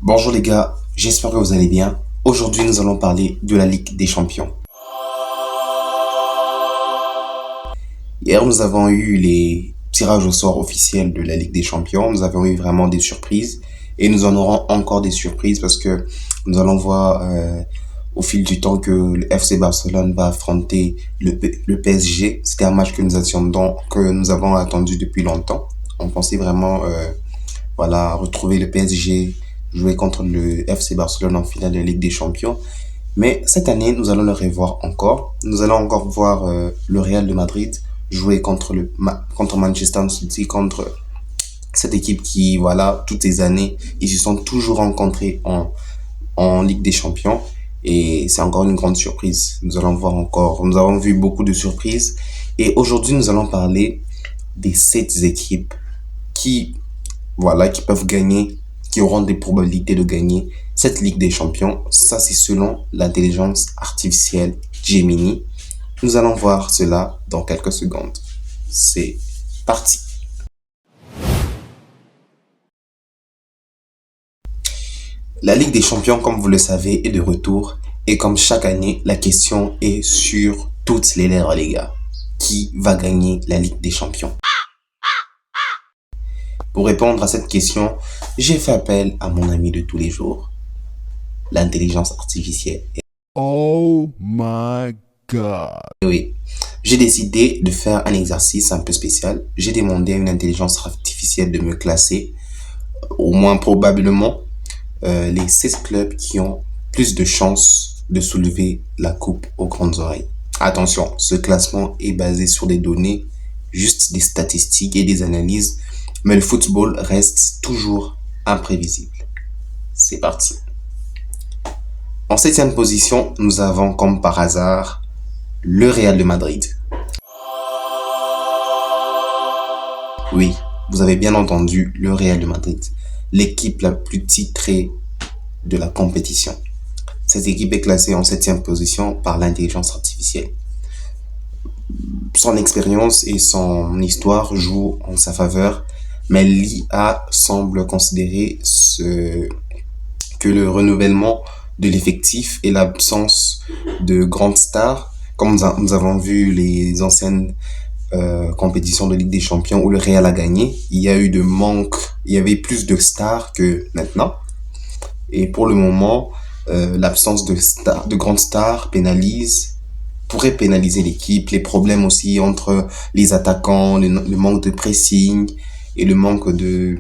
Bonjour les gars, j'espère que vous allez bien. Aujourd'hui, nous allons parler de la Ligue des Champions. Hier, nous avons eu les tirages au sort officiels de la Ligue des Champions. Nous avons eu vraiment des surprises et nous en aurons encore des surprises parce que nous allons voir au fil du temps que le FC Barcelone va affronter le PSG. C'était un match que nous avons attendu depuis longtemps. On pensait vraiment retrouver le PSG jouer contre le FC Barcelone en finale de la Ligue des Champions. Mais cette année, nous allons le revoir encore. Nous allons encore voir le Real de Madrid jouer contre Manchester City, contre cette équipe qui, voilà, toutes les années, ils se sont toujours rencontrés en Ligue des Champions. Et c'est encore une grande surprise. Nous allons voir encore. Nous avons vu beaucoup de surprises. Et aujourd'hui, nous allons parler des 7 équipes qui qui peuvent gagner, qui auront des probabilités de gagner cette Ligue des Champions. Ça, c'est selon l'intelligence artificielle Gemini. Nous allons voir cela dans quelques secondes. C'est parti. La Ligue des Champions, comme vous le savez, est de retour. Et comme chaque année, la question est sur toutes les lèvres, les gars. Qui va gagner la Ligue des Champions? Pour répondre à cette question, j'ai fait appel à mon ami de tous les jours, l'intelligence artificielle. Oh my God. Et oui, j'ai décidé de faire un exercice un peu spécial. J'ai demandé à une intelligence artificielle de me classer, au moins probablement, les 16 clubs qui ont plus de chances de soulever la coupe aux grandes oreilles. Attention, ce classement est basé sur des données, juste des statistiques et des analyses, mais le football reste toujours imprévisible. C'est parti. En 7e position, nous avons comme par hasard le Real de Madrid. Oui, vous avez bien entendu, le Real de Madrid. L'équipe la plus titrée de la compétition. Cette équipe est classée en 7e position par l'intelligence artificielle. Son expérience et son histoire jouent en sa faveur, mais l'IA semble considérer que le renouvellement de l'effectif et l'absence de grandes stars, comme nous avons vu les anciennes compétitions de Ligue des Champions où le Real a gagné, il y avait plus de stars que maintenant. Et pour le moment, l'absence de grandes stars pourrait pénaliser l'équipe, les problèmes aussi entre les attaquants, le manque de pressing et le manque de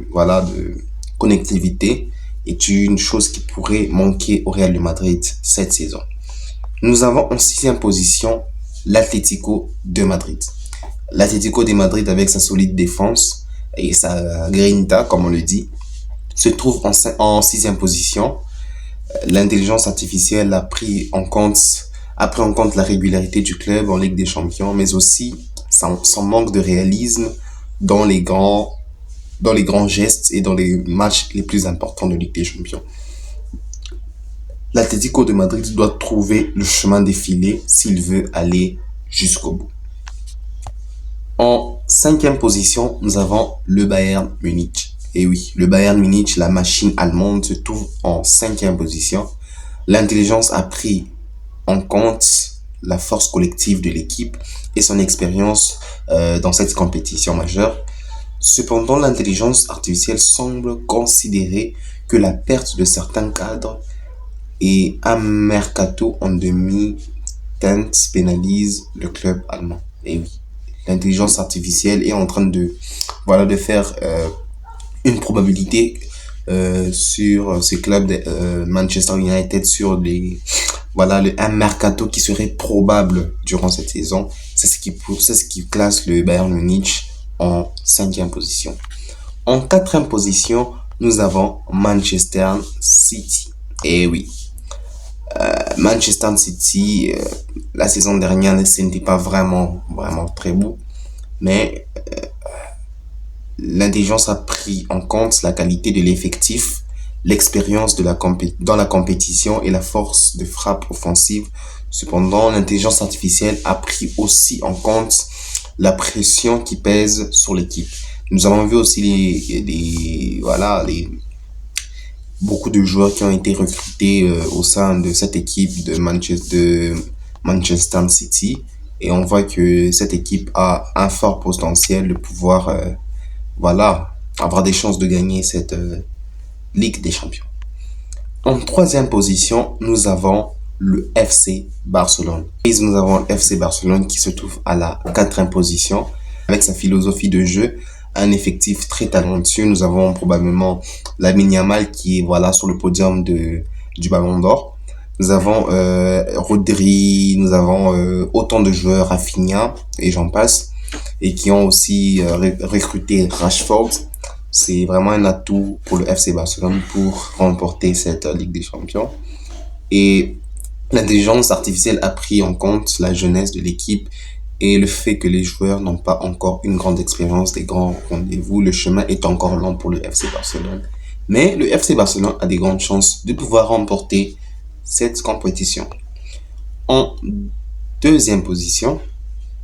connectivité est une chose qui pourrait manquer au Real de Madrid cette saison. Nous avons en 6e position l'Atlético de Madrid. L'Atlético de Madrid, avec sa solide défense et sa grinta, comme on le dit, se trouve en 6e position. L'intelligence artificielle a pris en compte la régularité du club en Ligue des Champions, mais aussi son manque de réalisme dans les grands gestes et dans les matchs les plus importants de Ligue des Champions. L'Atlético de Madrid doit trouver le chemin défilé s'il veut aller jusqu'au bout. En 5e position, nous avons le Bayern Munich. Et oui, le Bayern Munich, la machine allemande, se trouve en 5e position. L'intelligence a pris en compte la force collective de l'équipe et son expérience dans cette compétition majeure. Cependant, l'intelligence artificielle semble considérer que la perte de certains cadres et un mercato en demi-teinte pénalise le club allemand. Et oui, l'intelligence artificielle est en train de faire une probabilité sur ce club de Manchester United, sur un mercato qui serait probable durant cette saison. C'est ce qui classe le Bayern Munich en 5e position. En 4e position, nous avons Manchester City. Et oui, Manchester City, la saison dernière, ce n'était pas vraiment très beau, mais l'intelligence a pris en compte la qualité de l'effectif, l'expérience dans la compétition et la force de frappe offensive. Cependant, l'intelligence artificielle a pris aussi en compte la pression qui pèse sur l'équipe. Nous avons vu aussi beaucoup de joueurs qui ont été recrutés au sein de cette équipe de Manchester City. Et on voit que cette équipe a un fort potentiel de pouvoir, voilà, avoir des chances de gagner cette Ligue des Champions. En troisième position, nous avons le FC Barcelone. Et nous avons le FC Barcelone qui se trouve à la quatrième position avec sa philosophie de jeu, un effectif très talentueux. Nous avons probablement Lamine Yamal qui est voilà sur le podium du Ballon d'Or. Nous avons Rodri, nous avons autant de joueurs, Rafinha et j'en passe, et qui ont aussi recruté Rashford. C'est vraiment un atout pour le FC Barcelone pour remporter cette Ligue des Champions. Et l'intelligence artificielle a pris en compte la jeunesse de l'équipe et le fait que les joueurs n'ont pas encore une grande expérience des grands rendez-vous. Le chemin est encore long pour le FC Barcelone. Mais le FC Barcelone a des grandes chances de pouvoir remporter cette compétition. En deuxième position,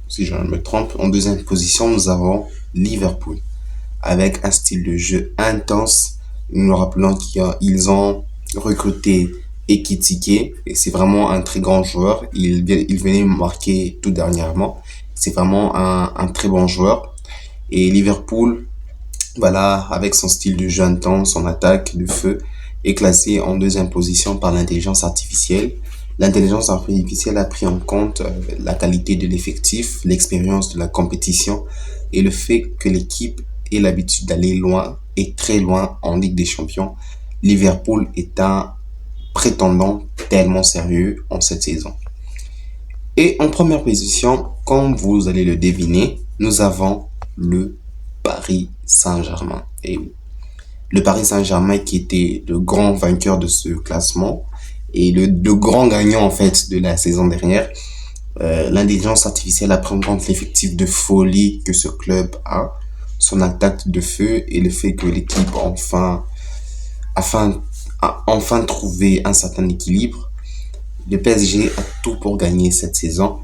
si je ne me trompe, en deuxième position, nous avons Liverpool avec un style de jeu intense. Nous rappelons qu'ils ont recruté Ekitike et c'est vraiment un très grand joueur. Il venait marquer tout dernièrement. C'est vraiment un très bon joueur. Et Liverpool, voilà, avec son style de jeu intense, son attaque de feu, est classé en deuxième position par l'intelligence artificielle. L'intelligence artificielle a pris en compte la qualité de l'effectif, l'expérience de la compétition et le fait que l'équipe ait l'habitude d'aller loin et très loin en Ligue des Champions. Liverpool est un prétendant tellement sérieux en cette saison. Et en première position, comme vous allez le deviner, nous avons le Paris Saint-Germain. Et oui, le Paris Saint-Germain qui était le grand vainqueur de ce classement et le grand gagnant en fait de la saison dernière. L'intelligence artificielle a pris en compte l'effectif de folie que ce club a, son attaque de feu et le fait que l'équipe a enfin trouvé un certain équilibre. Le PSG a tout pour gagner cette saison,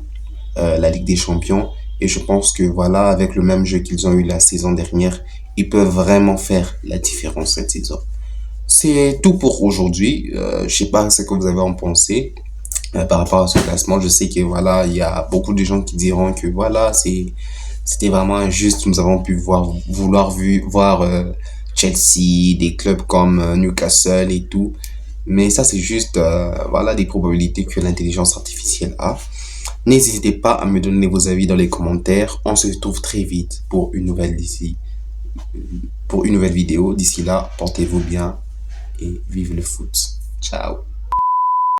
la Ligue des Champions. Et je pense que voilà, avec le même jeu qu'ils ont eu la saison dernière, ils peuvent vraiment faire la différence cette saison. C'est tout pour aujourd'hui. Je sais pas ce que vous avez en pensé par rapport à ce classement. Je sais que voilà, il y a beaucoup de gens qui diront que voilà, c'était vraiment injuste. Nous avons pu voir Chelsea, des clubs comme Newcastle et tout. Mais ça, c'est juste voilà des probabilités que l'intelligence artificielle a. N'hésitez pas à me donner vos avis dans les commentaires. On se retrouve très vite pour une nouvelle vidéo. D'ici là, portez-vous bien et vive le foot. Ciao.